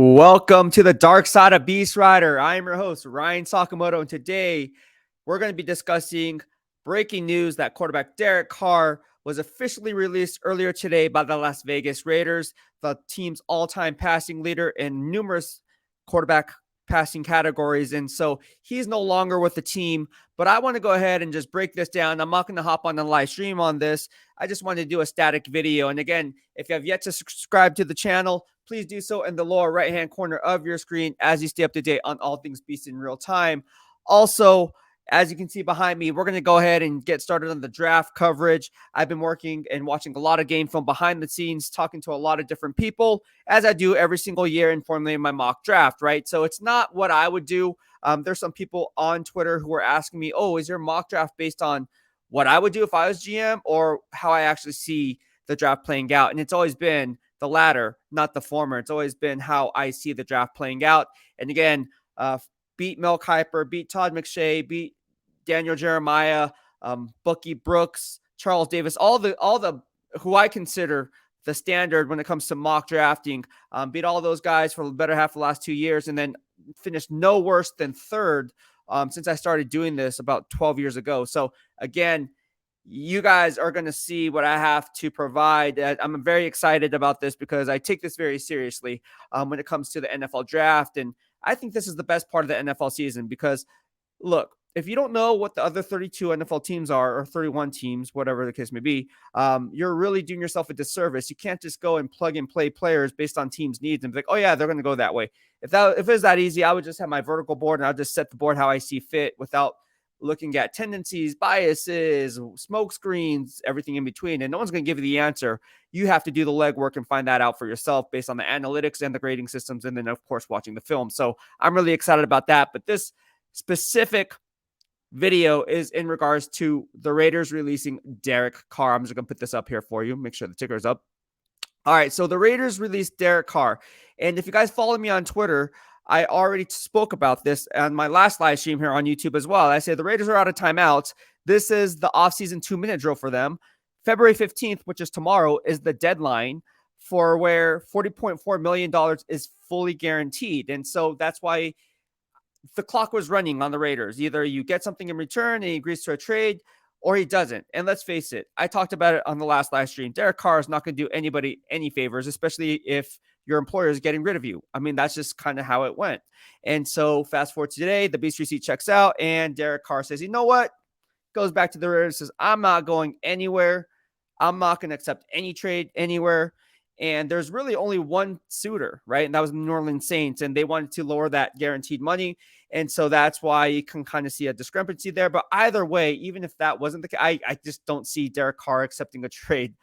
Welcome to the dark side of BEASTwriter. I am your host, Ryan Sakamoto, and today we're going to be discussing breaking news that quarterback Derek Carr was officially released earlier today by the Las Vegas Raiders, the team's all-time passing leader in numerous quarterback passing categories. And so he's no longer with the team, but I want to go ahead and just break this down. I'm not going to hop on the live stream on this. I just wanted to do a static video. And again, if you have yet to subscribe to the channel, please do so in the lower right-hand corner of your screen as you stay up to date on all things Beast in real time. Also, as you can see behind me, we're going to go ahead and get started on the draft coverage. I've been working and watching a lot of game film behind the scenes, talking to a lot of different people, as I do every single year in formulating my mock draft, right? So it's not what I would do. There's some people on Twitter who are asking me, oh, is your mock draft based on what I would do if I was GM or how I actually see the draft playing out? And it's always been the latter, not the former. It's always been how I see the draft playing out. And again, beat Mel Kiper, beat Todd McShay, beat Daniel Jeremiah, Bucky Brooks, Charles Davis, all the who I consider the standard when it comes to mock drafting, beat all those guys for the better half of the last 2 years, and then finished no worse than third since I started doing this about 12 years ago. So again, you guys are going to see what I have to provide. I'm very excited about this because I take this very seriously when it comes to the NFL draft. And I think this is the best part of the NFL season because, look, if you don't know what the other 32 NFL teams are, or 31 teams, whatever the case may be, you're really doing yourself a disservice. You can't just go and plug and play players based on teams' needs and be like, oh yeah, they're going to go that way. If it was that easy, I would just have my vertical board and I'll just set the board how I see fit without looking at tendencies, biases, smoke screens, everything in between. And no one's going to give you the answer. You have to do the legwork and find that out for yourself based on the analytics and the grading systems. And then, of course, watching the film. So I'm really excited about that. But this specific video is in regards to the Raiders releasing Derek Carr. I'm just going to put this up here for you. Make sure the ticker is up. All right. So the Raiders released Derek Carr. And if you guys follow me on Twitter, I already spoke about this on my last live stream here on YouTube as well. I said the Raiders are out of timeouts. This is the offseason 2-minute drill for them. February 15th, which is tomorrow, is the deadline for where $40.4 million is fully guaranteed. And so that's why the clock was running on the Raiders. Either you get something in return and he agrees to a trade, or he doesn't. And let's face it, I talked about it on the last live stream. Derek Carr is not going to do anybody any favors, especially if your employer is getting rid of you. I mean, that's just kind of how it went. And so fast forward to today, the Beast receipt checks out and Derek Carr says, you know what? Goes back to the Raiders, says, I'm not going anywhere. I'm not going to accept any trade anywhere. And there's really only one suitor, right? And that was the New Orleans Saints. And they wanted to lower that guaranteed money. And so that's why you can kind of see a discrepancy there. But either way, even if that wasn't the case, I just don't see Derek Carr accepting a trade.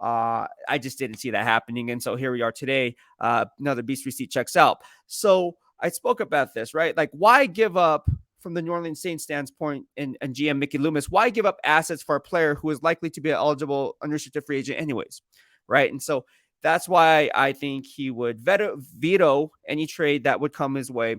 I just didn't see that happening. And so here we are today. Another Beast receipt checks out. So I spoke about this, right? Like, why give up from the New Orleans Saints standpoint and GM Mickey Loomis? Why give up assets for a player who is likely to be an eligible unrestricted free agent anyways, right? And so that's why I think he would veto any trade that would come his way.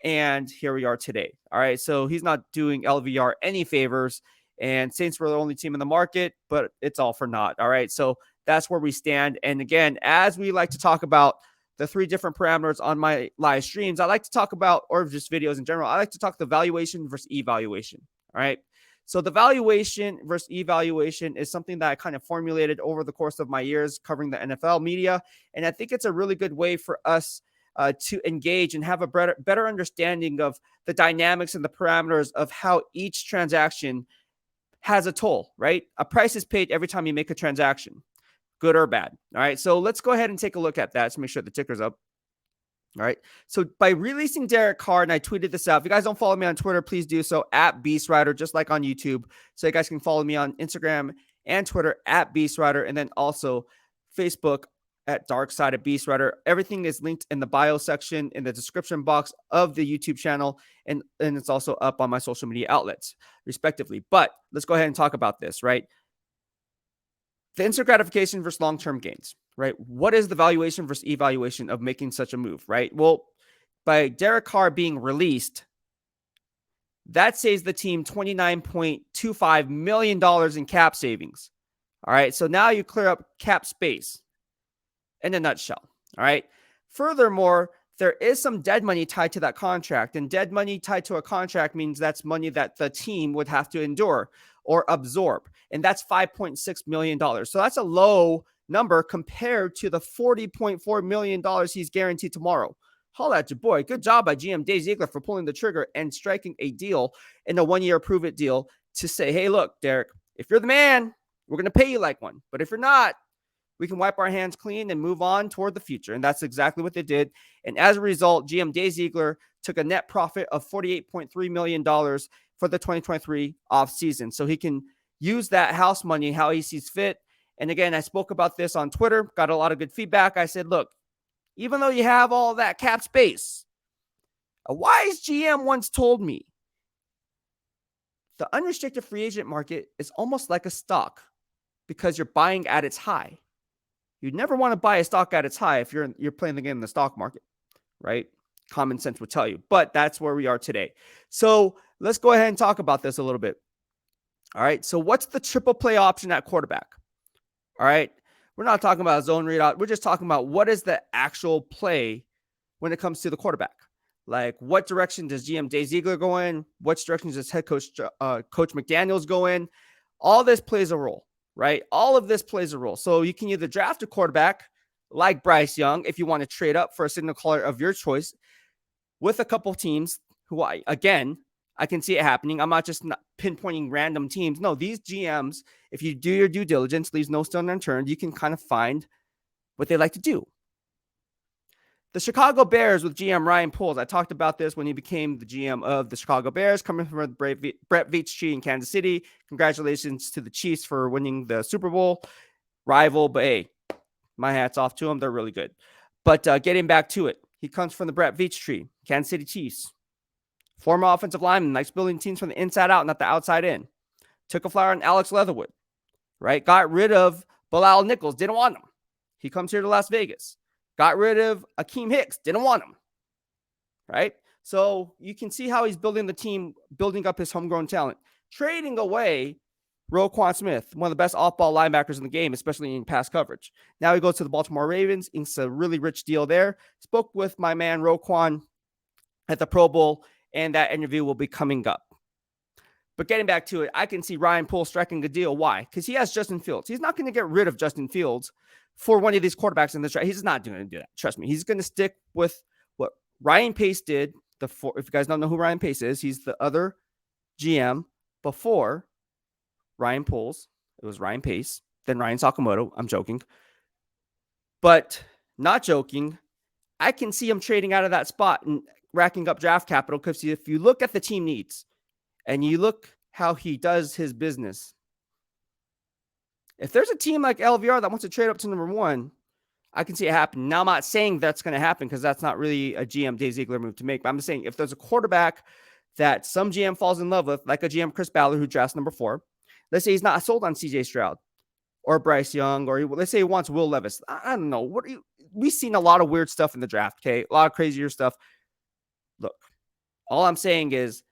And here we are today. All right. So he's not doing LVR any favors. And Saints were the only team in the market, but it's all for naught. All right. So that's where we stand. And again, as we like to talk about the 3 different parameters on my live streams, I like to talk about, or just videos in general, I like to talk the valuation versus evaluation. All right. So the valuation versus evaluation is something that I kind of formulated over the course of my years covering the NFL media. And I think it's a really good way for us to engage and have a better understanding of the dynamics and the parameters of how each transaction has a toll, right? A price is paid every time you make a transaction, good or bad. All right. So let's go ahead and take a look at that. Let's make sure the ticker's up. All right. So by releasing Derek Carr, and I tweeted this out. If you guys don't follow me on Twitter, please do so at BEASTwriter, just like on YouTube. So you guys can follow me on Instagram and Twitter at BEASTwriter, and then also Facebook at Dark Side of BEASTwriter. Everything is linked in the bio section in the description box of the YouTube channel, and it's also up on my social media outlets, respectively. But let's go ahead and talk about this, right? The instant gratification versus long-term gains, right? What is the valuation versus evaluation of making such a move, right? Well, by Derek Carr being released, that saves the team $29.25 million in cap savings. All right. So now you clear up cap space in a nutshell. All right. Furthermore, there is some dead money tied to that contract. And dead money tied to a contract means that's money that the team would have to endure or absorb. And that's $5.6 million. So that's a low number compared to the $40.4 million he's guaranteed tomorrow. Holla at your boy. Good job by GM Dave Ziegler for pulling the trigger and striking a deal in a 1-year prove it deal to say, hey, look, Derek, if you're the man, we're going to pay you like one. But if you're not, we can wipe our hands clean and move on toward the future. And that's exactly what they did. And as a result, GM Dave Ziegler took a net profit of $48.3 million for the 2023 offseason. So he can use that house money how he sees fit. And again, I spoke about this on Twitter, got a lot of good feedback. I said, look, even though you have all that cap space, a wise GM once told me the unrestricted free agent market is almost like a stock because you're buying at its high. You'd never want to buy a stock at its high if you're playing the game in the stock market, right? Common sense would tell you, but that's where we are today. So let's go ahead and talk about this a little bit. All right. So what's the triple play option at quarterback? All right. We're not talking about zone readout. We're just talking about what is the actual play when it comes to the quarterback. Like, what direction does GM Dave Ziegler go in? What direction does head coach Coach McDaniels go in? All this plays a role, right? All of this plays a role. So you can either draft a quarterback like Bryce Young if you want to trade up for a signal caller of your choice with a couple teams who, I can see it happening. I'm not just pinpointing random teams. No, these GMs, if you do your due diligence, leaves no stone unturned, you can kind of find what they like to do. The Chicago Bears with GM Ryan Poles. I talked about this when he became the GM of the Chicago Bears, coming from the Brett Veach tree in Kansas City. Congratulations to the Chiefs for winning the Super Bowl. Rival, but hey, my hat's off to them. They're really good. But getting back to it, he comes from the Brett Veach tree, Kansas City Chiefs. Former offensive lineman, likes building teams from the inside out, not the outside in. Took a flyer on Alex Leatherwood, right? Got rid of Bilal Nichols, didn't want him. He comes here to Las Vegas. Got rid of Akeem Hicks, didn't want him, right? So you can see how he's building the team, building up his homegrown talent. Trading away Roquan Smith, one of the best off-ball linebackers in the game, especially in pass coverage. Now he goes to the Baltimore Ravens. It's a really rich deal there. Spoke with my man Roquan at the Pro Bowl, and that interview will be coming up. But getting back to it, I can see Ryan Poole striking a deal. Why? Because he has Justin Fields. He's not going to get rid of Justin Fields for one of these quarterbacks in this draft. He's not going to do that. Trust me. He's going to stick with what Ryan Pace did. If you guys don't know who Ryan Pace is, he's the other GM before Ryan Poles. It was Ryan Pace, then Ryan Sakamoto. I'm joking. But not joking, I can see him trading out of that spot and racking up draft capital, because if you look at the team needs and you look how he does his business, if there's a team like LVR that wants to trade up to number 1, I can see it happen. Now, I'm not saying that's going to happen because that's not really a GM Dave Ziegler move to make, but I'm just saying if there's a quarterback that some GM falls in love with, like a GM Chris Ballard who drafts number 4, let's say he's not sold on CJ Stroud or Bryce Young, or let's say he wants Will Levis. I don't know. We've seen a lot of weird stuff in the draft, okay? A lot of crazier stuff. Look, all I'm saying is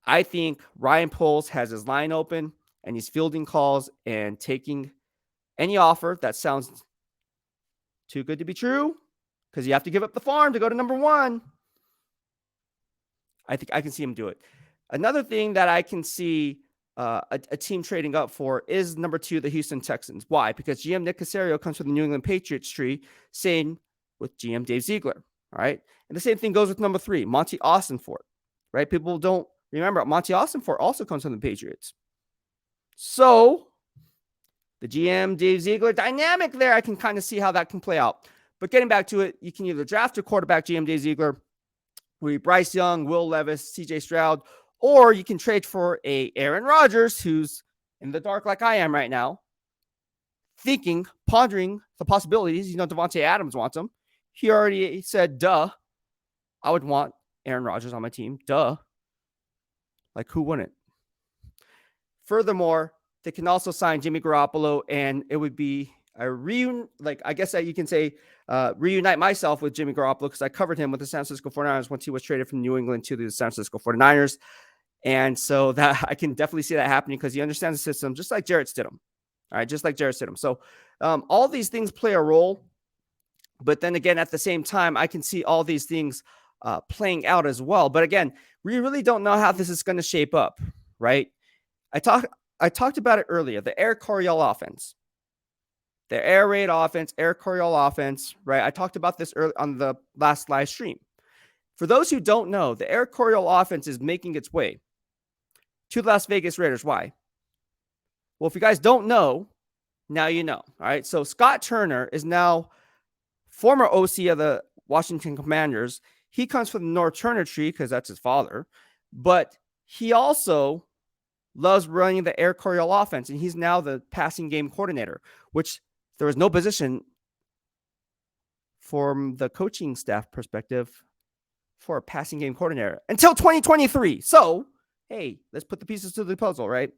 I think Ryan Poles has his line open and he's fielding calls and taking any offer that sounds too good to be true, because you have to give up the farm to go to number 1. I think I can see him do it. Another thing that I can see a team trading up for is number 2, the Houston Texans. Why? Because GM Nick Caserio comes from the New England Patriots tree, same with GM Dave Ziegler. All right. And the same thing goes with number 3, Monty Austinfort, right? People don't remember Monty Austinfort also comes from the Patriots. So the GM Dave Ziegler dynamic there, I can kind of see how that can play out. But getting back to it, you can either draft a quarterback, GM Dave Ziegler, with Bryce Young, Will Levis, CJ Stroud, or you can trade for a Aaron Rodgers who's in the dark like I am right now, pondering the possibilities. Devontae Adams wants him. He already said, duh, I would want Aaron Rodgers on my team. Duh. Like, who wouldn't? Furthermore, they can also sign Jimmy Garoppolo, and it would be a reunite myself with Jimmy Garoppolo, because I covered him with the San Francisco 49ers once he was traded from New England to the San Francisco 49ers. And so that I can definitely see that happening because he understands the system, just like Jarrett Stidham. All right, just like Jarrett Stidham. So all these things play a role. But then again, at the same time, I can see all these things playing out as well. But again, we really don't know how this is going to shape up, right? I talked about it earlier, the Eric Coryell offense. The air raid offense, Eric Coryell offense, right? I talked about this early on the last live stream. For those who don't know, the Eric Coryell offense is making its way to the Las Vegas Raiders. Why? Well, if you guys don't know, now you know. All right. So Scott Turner is now former OC of the Washington Commanders. He comes from the North Turner tree because that's his father. But he also loves running the Eric Coryell offense, and he's now the passing game coordinator, which there was no position from the coaching staff perspective for a passing game coordinator until 2023. So, hey, let's put the pieces to the puzzle, right?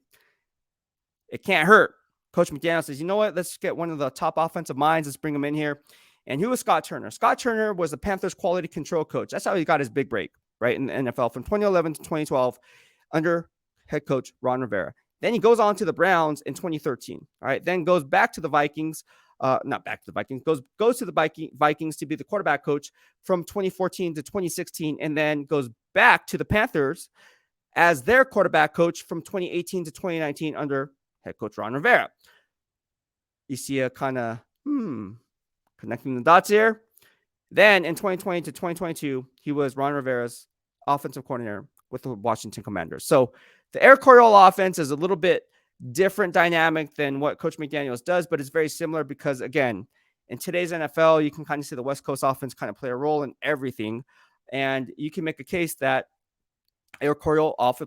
It can't hurt. Coach McDaniel says, you know what? Let's get one of the top offensive minds. Let's bring him in here. And who was Scott Turner? Scott Turner was the Panthers quality control coach. That's how he got his big break, right, in the NFL from 2011 to 2012 under head coach Ron Rivera. Then he goes on to the Browns in 2013. All right. Then goes back to the Vikings. Not back to the Vikings. Goes to the Vikings to be the quarterback coach from 2014 to 2016, and then goes back to the Panthers as their quarterback coach from 2018 to 2019 under head coach Ron Rivera. You see a kind of connecting the dots here. Then in 2020 to 2022, he was Ron Rivera's offensive coordinator with the Washington Commanders. So the Eric Coryell offense is a little bit different dynamic than what Coach McDaniels does, but it's very similar because, again, in today's NFL, you can kind of see the West Coast offense kind of play a role in everything. And you can make a case that Eric Coryell also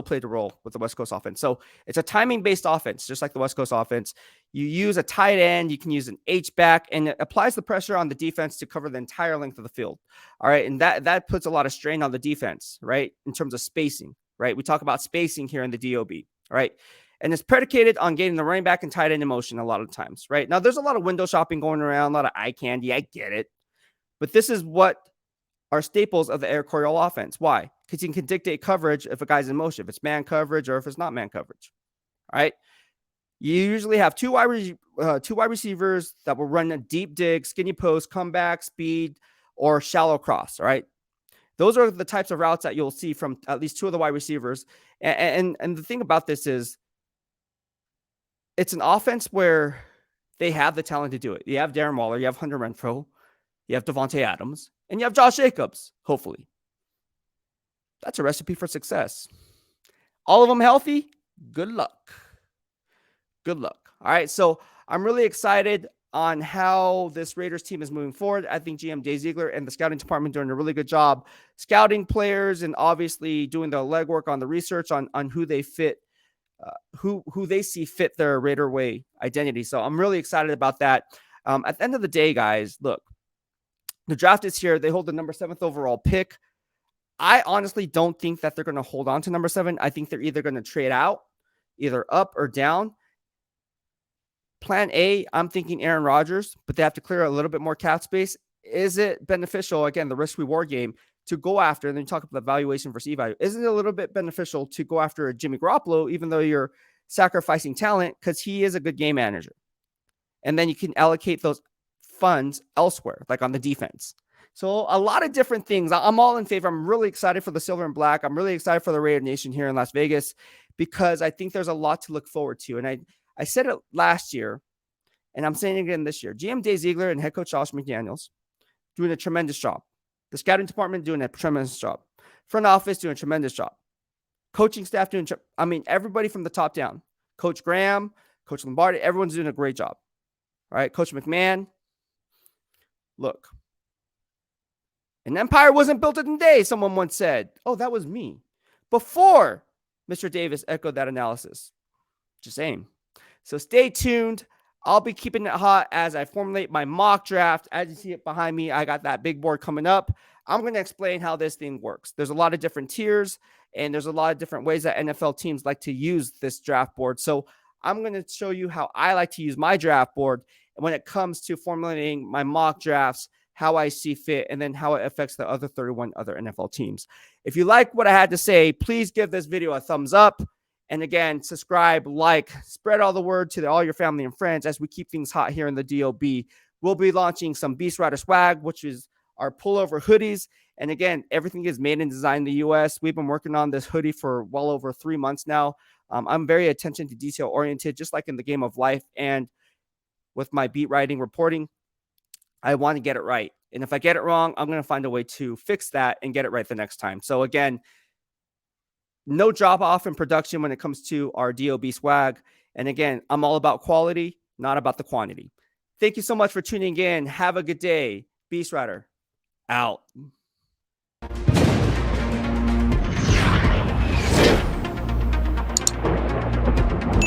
played a role with the West Coast offense. So it's a timing-based offense, just like the West Coast offense. You use a tight end, you can use an H-back, and it applies the pressure on the defense to cover the entire length of the field. All right, and that puts a lot of strain on the defense, right, in terms of spacing, right? We talk about spacing here in the DOB, all right? And it's predicated on getting the running back and tight end in motion a lot of times, right? Now, there's a lot of window shopping going around, a lot of eye candy. I get it. But this is what are staples of the Eric Coryell offense. Why? Because you can dictate coverage if a guy's in motion, if it's man coverage or if it's not man coverage. All right. You usually have two wide receivers that will run a deep dig, skinny post, comeback, speed, or shallow cross. All right. Those are the types of routes that you'll see from at least two of the wide receivers. And the thing about this is it's an offense where they have the talent to do it. You have Darren Waller, you have Hunter Renfrow, you have Devontae Adams, and you have Josh Jacobs, hopefully. That's a recipe for success. All of them healthy? Good luck. Good luck. All right, so I'm really excited on how this Raiders team is moving forward. I think GM Dave Ziegler and the scouting department doing a really good job scouting players and obviously doing the legwork on the research on who they fit, who they see fit their Raider way identity. So I'm really excited about that. At the end of the day, guys, look, the draft is here. They hold the number 7th overall pick. I honestly don't think that they're going to hold on to number 7. I think they're either going to trade out, either up or down. Plan A, I'm thinking Aaron Rodgers, but they have to clear a little bit more cap space. Is it beneficial, again, the risk-reward game, to go after, and then you talk about the valuation versus evaluation, isn't it a little bit beneficial to go after a Jimmy Garoppolo, even though you're sacrificing talent, because he is a good game manager? And then you can allocate those funds elsewhere, like on the defense. So a lot of different things. I'm all in favor. I'm really excited for the silver and black. I'm really excited for the Raider Nation here in Las Vegas because I think there's a lot to look forward to. And I said it last year, and I'm saying it again this year. GM Dave Ziegler and head coach Josh McDaniels doing a tremendous job. The scouting department doing a tremendous job. Front office doing a tremendous job. Coaching staff doing, everybody from the top down. Coach Graham, Coach Lombardi, everyone's doing a great job. All right, Coach McMahon. Look, an empire wasn't built in a day, someone once said. Oh, that was me. Before Mr. Davis echoed that analysis. Just saying. So stay tuned. I'll be keeping it hot as I formulate my mock draft. As you see it behind me, I got that big board coming up. I'm going to explain how this thing works. There's a lot of different tiers, and there's a lot of different ways that NFL teams like to use this draft board. So I'm going to show you how I like to use my draft board when it comes to formulating my mock drafts, how I see fit, and then how it affects the other 31 other NFL teams. If you like what I had to say, please give this video a thumbs up. And again, subscribe, like, spread all the word to all your family and friends as we keep things hot here in the DOB We'll be launching some BEASTwriter swag, which is our pullover hoodies. And again, everything is made and designed in the US. We've been working on this hoodie for well over 3 months now. I'm very attention to detail oriented, just like in the game of life. And with my beat writing reporting, I want to get it right. And if I get it wrong, I'm going to find a way to fix that and get it right the next time. So again, no drop off in production when it comes to our DOB swag. And again, I'm all about quality, not about the quantity. Thank you so much for tuning in. Have a good day. BEASTwriter out.